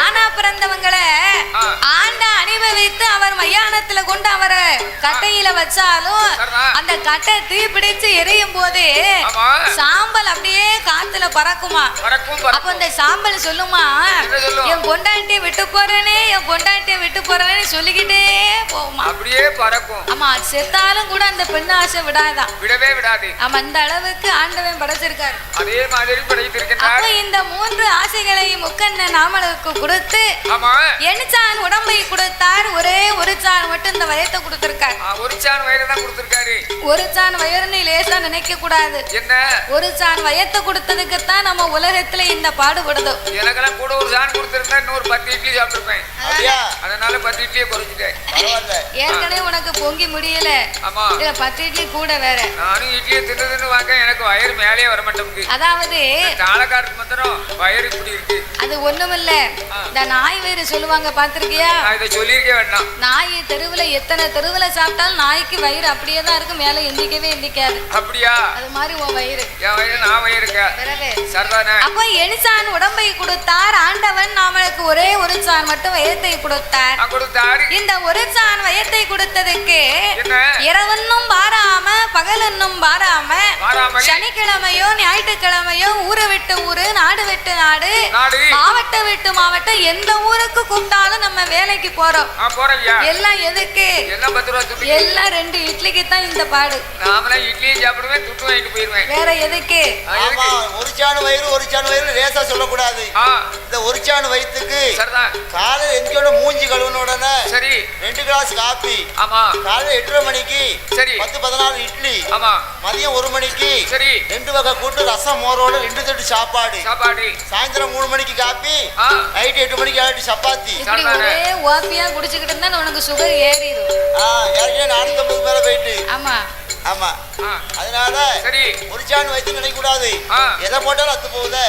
ஆனா பிறந்தவங்களை ஆண்ட அனுபவித்து அவர் மையானத்துல கொண்டு அவரை கட்டையில வச்சாலும் அந்த கட்டை தீ பிடிச்சு எரியும் போது சாம்பல் அப்படியே காத்துல பறக்குமா. அப்ப இந்த சாம்பல் சொல்லுமா, என் பொண்டாட்டியை விட்டு போறேனே என் பொண்டாட்டியை விட்டு போறேன்னு சொல்லிக்கிட்டே போகுமா. அப்படியே பறக்கும். ஆமா, செத்தாலும் கூட அந்த பெண் ஆசை விடாதான், விடவே விடாது. ஆமா, அந்த அளவுக்கு ஆண்டவன் படைச்சிருக்காரு. அதே மாதிரி படைத்திருக்கிறார். அப்ப இந்த 3 ஆசைகளை முக்கண்ணன் நாமளுக்கு கொடுத்து எண்சான் உடம்பை கொடுத்தார். ஒரே ஒரு சான் மட்டும் இந்த வயத்தை கொடுத்திருக்காரு. ஒரு சான் வயிறு தான் கொடுத்திருக்காரு. ஒரு சான் வயிறுன்னு லேசா நினைக்க கூடாது. என்ன ஒரு சான் வயத்தை கொடுத்ததுக்கு தான் நம்ம உலகத்துல இந்த பாடுபடுதோ. எனக்கெல்லாம் கூட ஒரு சான் கொடுத்திருந்தா இன்னொரு 10 இட்லி சாப்பிட்டுருப்பேன். அதனால 10 இட்லியே குறைச்சிட்டேன். ஏற்கனவே உனக்கு பொங்கி முடியல. ஆமா, இதுல 10 இட்லி கூட வேற. நானும் இட்லியை தின்னு வாங்க எனக்கு வயிறு மேலே வர மாட்டேங்குது. அதாவது தாளக்காரருக்கு மாத்திரம் வயிறு இப்படி இருக்கு. அது ஒண்ணுமில்ல, இந்த நாய் வயிறு சொல்லுவாங்க, பாத்திருக்கியா? இதை சொல்லிருக்கே வேண்டாம். நாய் தெருவுல எத்தனை தெருவுல சாப்பிட்டாலும் நாய்க்கு வயிறு அப்படியே தான் இருக்கும், மேல எந்திக்கவே எந்திக்காது. அப்படியா? அது மாதிரி உன் வயிறு. என் வயிறு நான் வயிறு சரிதானே? அப்ப எண்சான் உடம்பை கொடுத்தார் ஆண்டவன். நாமளுக்கு ஒரே ஒரு சான் மட்டும் வயத்தை கொடுத்தார். இந்த ஒரு சான் வயத்தை கொடுத்ததுக்கு இரவன்னும் பாராம பகலன்னும் பாராம சனிக்கிழமையோ ஞாயிற்றுக்கிழமையோ ஊரை விட்டு ஊரு நாடு விட்டு நாடு மாவட்டம் விட்டு மாவட்டம் எந்த ஊருக்கு கூப்பிட்டாலும் நம்ம வேலைக்கு போறோம். எல்லாம் எதுக்கு? எல்லாம் 2 இட்லிக்கு தான் இந்த பாடு. இட்லியும் சாப்பிடுவேன், துட்டு வாங்கிட்டு போயிருவேன். வேற எதுக்கு? ஒரு சாணு வயிறு ஒரு சாணு வயிறு லேசா சொல்லக்கூடாது. இந்த ஒரு சாணு வயிற்றுக்கு காலையில் எந்தியோட மூஞ்சி கழுவுன உடனே சரி 2 கிளாஸ் காப்பி. ஆமா, காலையில் 8:30 மணிக்கு சரி 10-14 இட்லி. ஆமா, மதியம் 1 மணிக்கு சரி 2 வகை கூட்டு ரசம் மோரோட 2 தட்டு சாப்பாடு. சாயந்தரம் 3 மணிக்கு காப்பி, நைட் 8 மணிக்கு ஆயிட்டு சப்பாத்தி. ஒரே ஓப்பியா குடிச்சுக்கிட்டு இருந்தா உனக்கு சுகர் ஏறிடும். ஏற்கனவே 450 மேல போயிட்டு. ஆமா ஆமா, அதனால சரி ஒரு சாணு வயிற்று நினைக்க கூடாது, எதை போட்டாலும் அத்து போகுது.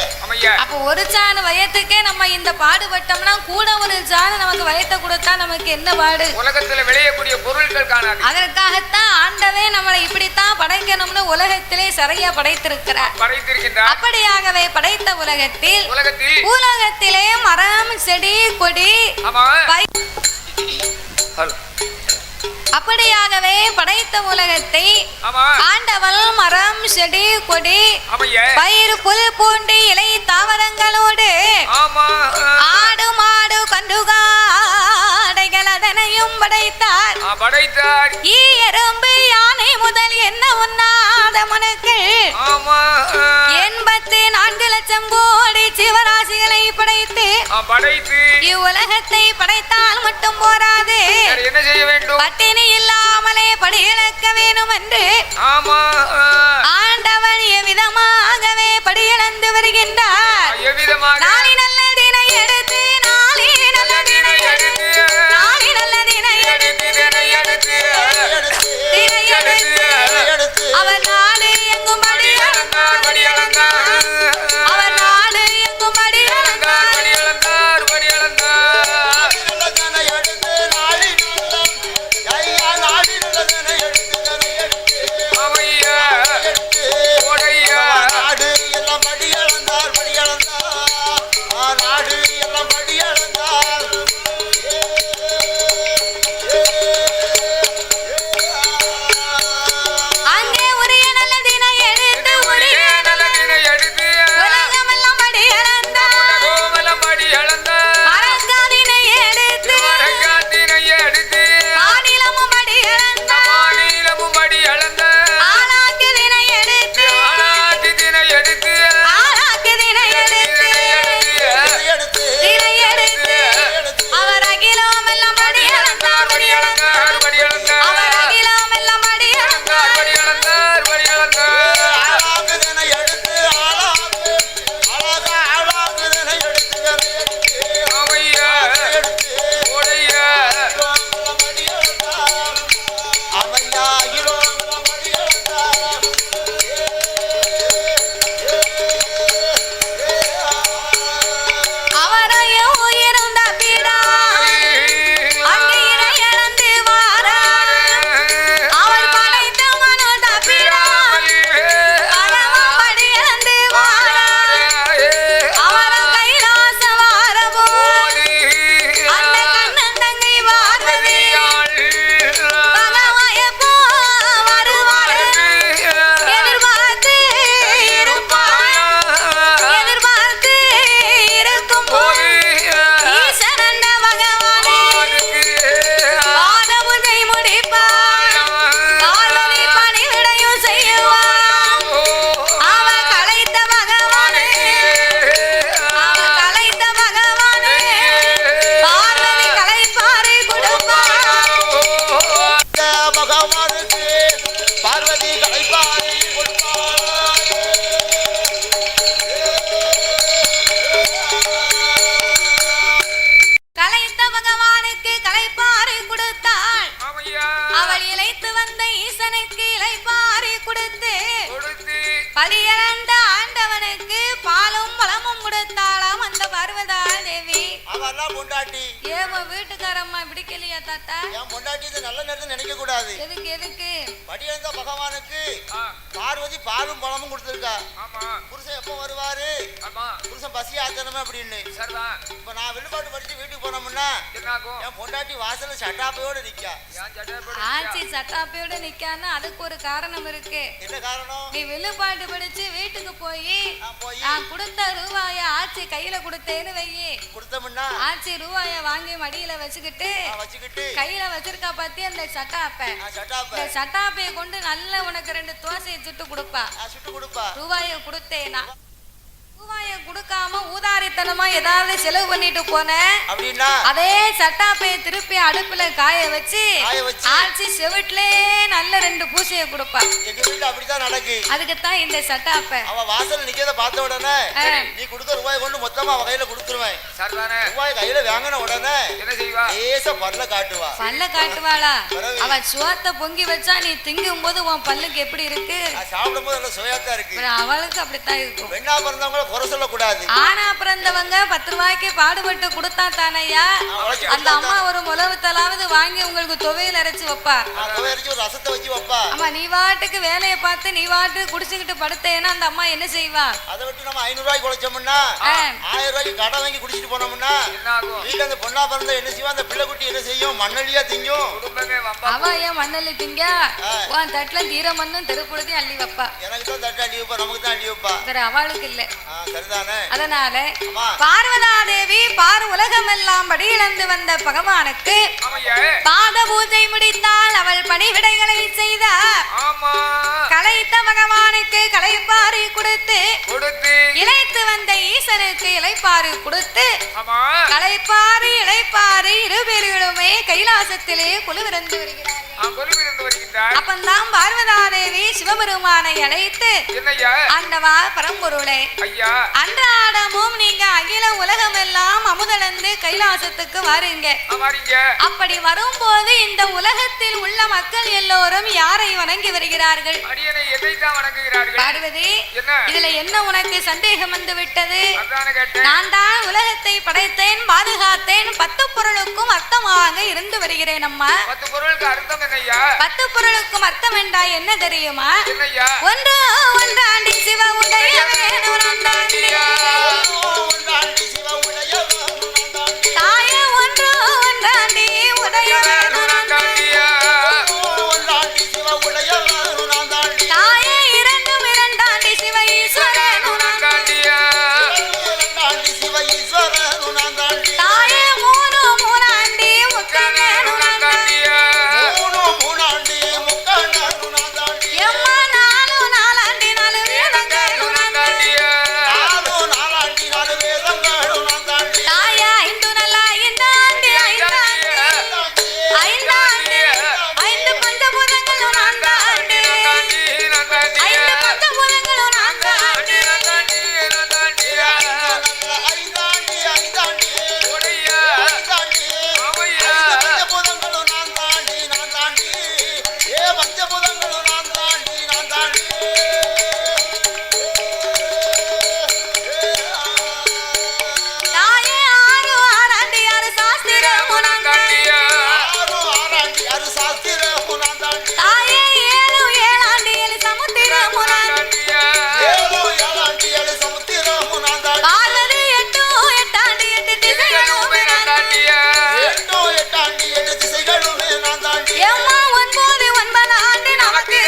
அப்ப ஒரு சாணு வயத்துக்கே நம்ம இந்த பாடுபட்டோம்னா கூட ஒரு சாணு நமக்கு வயத்தை கொடுத்தா நமக்கு என்ன பாடு? உலகத்துல விளையக்கூடிய பொருட்கள் காணாது. அதற்காகத்தான் ஆண்டவே நம்மளை இப்படித்தான் படைக்கணும்னு உலகத்திலே சரியா படைத்திருக்கிறார். அப்படியாகவே படைத்த உலகத்திலே மரம் செடி கொடி அப்படியாகவே படைத்த உலகத்தை ஆண்டவன் மரம் செடி கொடி பயிர் புல் பூண்டு இலை தாவரங்களோடு ஆடு மாடு கன்றுகாடைகள் அதனையும் படைத்தார். எறும்பு யானை முதல் என்ன உண்ணாத மனுக்கு 84 லட்சம் கோடி ஜீவராசிகளை படைத்து இவ்வுலகத்தை படைத்தால் மட்டும் போராது, என்ன செய்ய வேண்டும்? பட்டினி இல்லாமலே படி இழக்க வேணும் என்று ஆண்டவன் எவ்விதமாகவே படி இழந்து வருகின்றார். நாளை நல்ல தினை எடுத்து நாளை நல்ல தினை எடுத்து நாளை நல்ல தினை எடுத்து அவர் நாடு எங்கும் படி அலங்கார், அவர் நாடு எங்கும் படி அலங்கார். மாதிரிலாம் பொண்டாட்டி. ஏன் உன் வீட்டுக்காரம்மா பிடிக்கலையா தாத்தா? என் பொண்டாட்டி இதை நல்ல நேரத்தை நினைக்க கூடாது. எதுக்கு படியந்த பகவானுக்கு பார்வதி பாலும் பழமும் கொடுத்துருக்கா. புருஷன் எப்போ வருவாரு, புருஷன் பசி ஆத்தனமே அப்படின்னு. இப்ப நான் வெளிப்பாட்டு படிச்சு வீட்டுக்கு போனோம்னா என் பொண்டாட்டி வாசல்ல சட்டாப்பையோட நிக்கா. ஆச்சி சட்டாப்பையோட நிக்கான்னு அதுக்கு ஒரு காரணம் இருக்கு. என்ன காரணம்? நீ வெளிப்பாட்டு படிச்சு வீட்டுக்கு போய் நான் கொடுத்த ரூபாய ஆச்சி கையில கொடுத்தேன்னு வையி, கொடுத்தோம்னா ஆச்சி ரூபாய வாங்கி மடியில வச்சுக்கிட்டு கையில வச்சிருக்கா பத்தி அந்த சட்டாப்பைய கொண்டு நல்ல உனக்கு 2 தோசையை சுட்டு கொடுப்பா. ரூபாய கொடுத்தேனா ரூபாய கொடுக்காம ஊதாரித்தனமா ஏதாவது செலவு பண்ணிட்டு போன அப்படின்னா அதே சட்டாப்பைய திருப்பி அடுப்புல காய வச்சு ஆச்சி செவிட்லே நல்ல 2 பூசையை கொடுப்பா. எங்க வீட்டுல அப்படிதான் நடக்கு. அதுக்குத்தான் இந்த சட்டாப்பை. அவ வாசல்ல நிக்கிறத பார்த்த உடனே நீ கொடுத்த ரூபாய் கொண்டு மொத்தமா அவ கையில கொடுத்துருவேன். சரிதானே? ரூபாய் கையில வாங்கின உடனே என்ன செய்வா? லேசா பல்ல காட்டுவா. பல்ல காட்டுவாளா? அவ சுவாத்த பொங்கி வச்சா நீ திங்கும் போது உன் பல்லுக்கு எப்படி இருக்கு? சாப்பிடும் போது நல்ல சுவையாத்தான் இருக்கு. அவளுக்கு அப்படித்தான் இருக்கும். பெண்ணா பிறந்தவங்கள குறை சொல்லக்கூடாது. ஆனா பிறந்தவங்க 10 ரூபாய்க்கு பாடுபட்டு கொடுத்தா தானையா அந்த அம்மா ஒரு முளவுத்தலாவது வாங்கி உங்களுக்கு துவையல் அரைச்சு வைப்பா. ரசத்தை வச்சு வைப்பா. ஆமா, நீ வாட்டுக்கு வேலையை பார்த்து நீ வாட்டு குடிச்சுக்கிட்டு படுத்தேன்னா அந்த அம்மா என்ன செய்வா? அதை விட்டு நம்ம 500 ரூபாய்க்கு குழைச்சோம்னா 1000 ரூபாய்க்கு கடை வாங்கி குடிச்சிட்டு போனோம்னா வீட்டுல அந்த பொண்ணா பிறந்த என்ன செய்வா? அந்த பிள்ளை குட்டி என்ன செய்யும்? மண்ணள்ளியா திங்கும். அவ ஏன் மண்ணள்ளி திங்க? உன் தட்டுல தீர மண்ணும் தெருக்குழுதையும் அள்ளி வைப்பா. எனக்கு தான் தட்டு அள்ளி வைப்பா, நமக்கு தான் அள்ளி வைப்பா. சரி, அவளுக்கு இல்ல. அதனால பார்வதா தேவி பார் உலகமெல்லாம் படியிழந்து வந்த பகவானுக்கு பாத பூஜை முடித்தால் அவள் பணிவிடைகளை செய்தார். கலைத்த பகவானுக்கு கலைப்பாறு கொடுத்து இழைத்து வந்த ஈசனுக்கு இலைப்பாறு கொடுத்து கலைப்பாறு இழைப்பாறு இருபேர்களுமே கைலாசத்திலே குழுவிருந்து வருகிறார்கள். அப்பந்தான் பார்வதா தேவி சிவபெருமானை அழைத்து ஆண்டவா பரம்பொருளே, அன்றாடமும் நீங்க அகில உலகம் எல்லாம் அமுதளந்து கைலாசத்துக்கு வாருங்க. அப்படி வரும்போது இந்த உலகத்தில் உள்ள மக்கள் எல்லோரும் யாரை வணங்கி வருகிறார்கள்? பார்வதி, இதுல என்ன உனக்கு சந்தேகம் வந்து விட்டது? நான் தான் உலகத்தை படைத்தேன், பாதுகாத்தேன், 10 பொருளுக்கும் அர்த்தமாக இருந்து வருகிறேன். அம்மா, 10 பொருளுக்கும் அர்த்தம் என்றா என்ன தெரியுமா? ஒன்று ஒன்றாண்டி சிவ உடைய தாய, ஒன்று ஒன்றாண்டி உடைய தாய, இரண்டும் இரண்டாண்டி சிவ ஈஸ்வரன் தாய, மூணு மூணாண்டி முக்கண்ணன் எம்மா, நாலு நாலாண்டி 4 வேதங்கள் தாய, 5 நல்லா ஐந்தாண்டி 5 பஞ்சபூதங்களும் 4 5 பஞ்சபூதங்களும் 4 தாயே, 6 ஆறாண்டி 6 சாஸ்திரமும் தாயே, 7 ஏழாண்டி 7 சமுத்திரமும் பார்வதி, 8 எட்டாண்டி 8 திசைகளும் எம்மா, 9 9ஆண்டி நமக்கு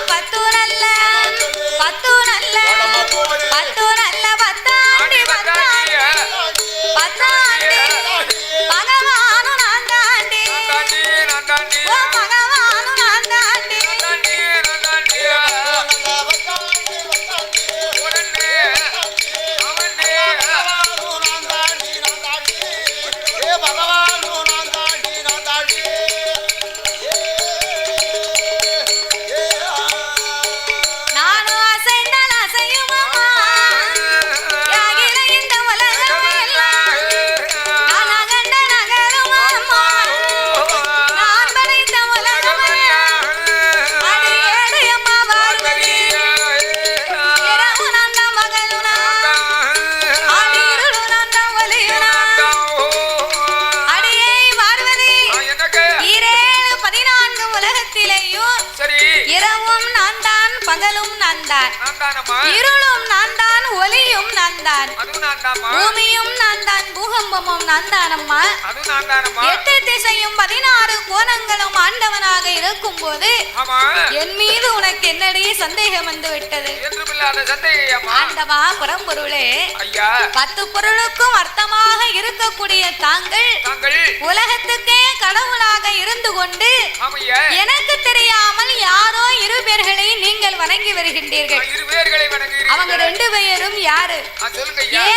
10 நல்ல 10 நல்ல 10 நல்ல 10 ஆண்டி 10 ஆண்டி பகவானும் நான் தான், இருளும் நான் தான், ஒளியும் நான் தான், பூமியும் நான் தான், பூகம்பமும் நான் தானம்மா. 8 திசையும் 16 கோணங்களும் ஆண்டவனாக இருக்கும் போது என் மீது உனக்கு என்னடி சந்தேகம் வந்து விட்டது? ஆண்டவா பரம்பொருளே, 10 பொருளுக்கும் அர்த்தமாக இருக்கக்கூடிய தாங்கள் உலகத்துக்கே கடவுளாக இருந்து கொண்டு எனக்கு தெரியாமல் யாரோ 2 பேர்களை நீங்கள் வணங்கி வருகின்றீர்கள். அவங்க 2 பேரும் யாரு?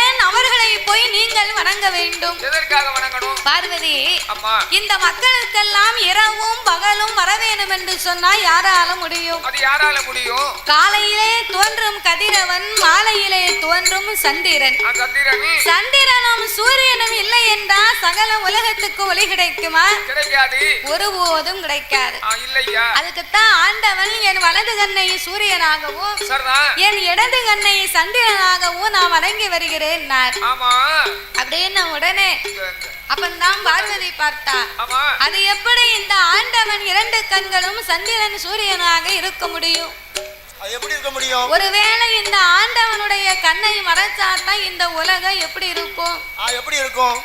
ஏன் அவர்களை போய் நீங்கள் வணங்க வேண்டும்? பார்வதி, இந்த மக்களுக்கெல்லாம் இரவும் பகலும் வர வேண்டும் என்று சொன்னா யாரால முடியும்? காலையிலே தோன்றும் கதிரவன், மாலையிலே தோன்றும் சந்திரன். சந்திரனும் சூரியனும் இல்லை என்றால் சகல உலகத்துக்கு ஒளி கிடைக்குமா? ஒருபோதும் கிடைக்காது. அதுக்குத்தான் ஆண்டவன் என் வலது கண்ணை சூரியனாகவும் என் இடது கண்ணை சந்திரனாகவும் நான் வணங்கி வருகிறேன் அப்படின்னு உடனே அப்பந்தான் பார்வதி பார்த்தா, அது எப்படி இந்த ஆண்டவன் 2 கண்களும் சந்திரன் சூரியனாக இருக்க முடியும்? ஒருவேளை இந்த ஆண்டவனுடைய கண்ணை மறைச்சாதான் இந்த உலகம் எப்படி இருக்கும்?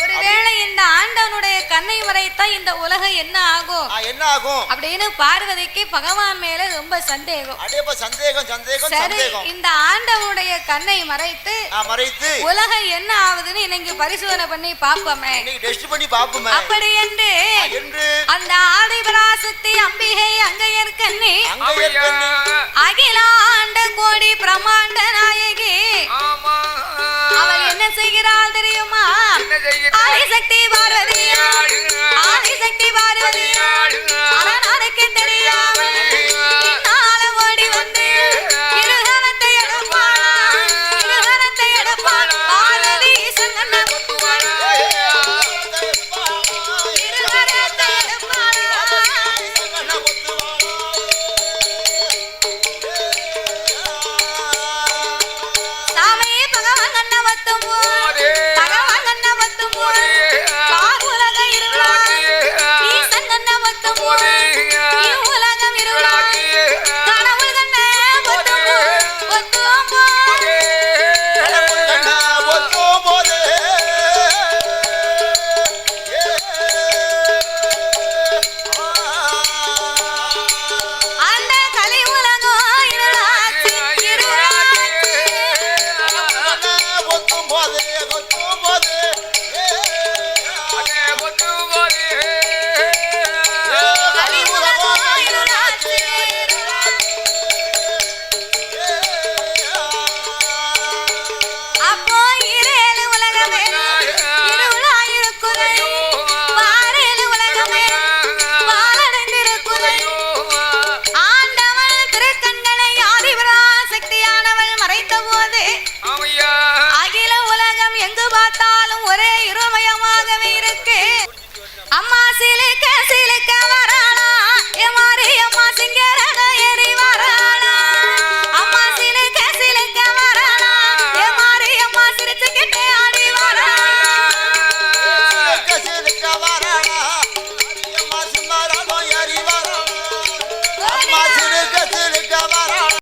ஒருவேளை இந்த ஆண்டவனுடைய கண்ணை மறைத்தா இந்த உலகம் என்ன ஆகும் அப்படின்னு பார்வதிக்கு பகவான் மேல ரொம்ப சந்தேகம். சரி, இந்த ஆண்டவனுடைய கண்ணை மறைத்து உலகம் என்ன ஆகுதுன்னு இன்னைக்கு பரிசோதனை பண்ணி பாப்போமே. அப்படி என்று அந்த ஆதிபராசக்தி அம்பிகை அங்கையர் கண்ணி அகிலாண்ட கோடி பிரமாண்ட நாயகி அவள் என்ன செய்கிறாள் தெரியுமா? ஆதிசக்தி பார்வதி, ஆதிசக்தி பார்வதி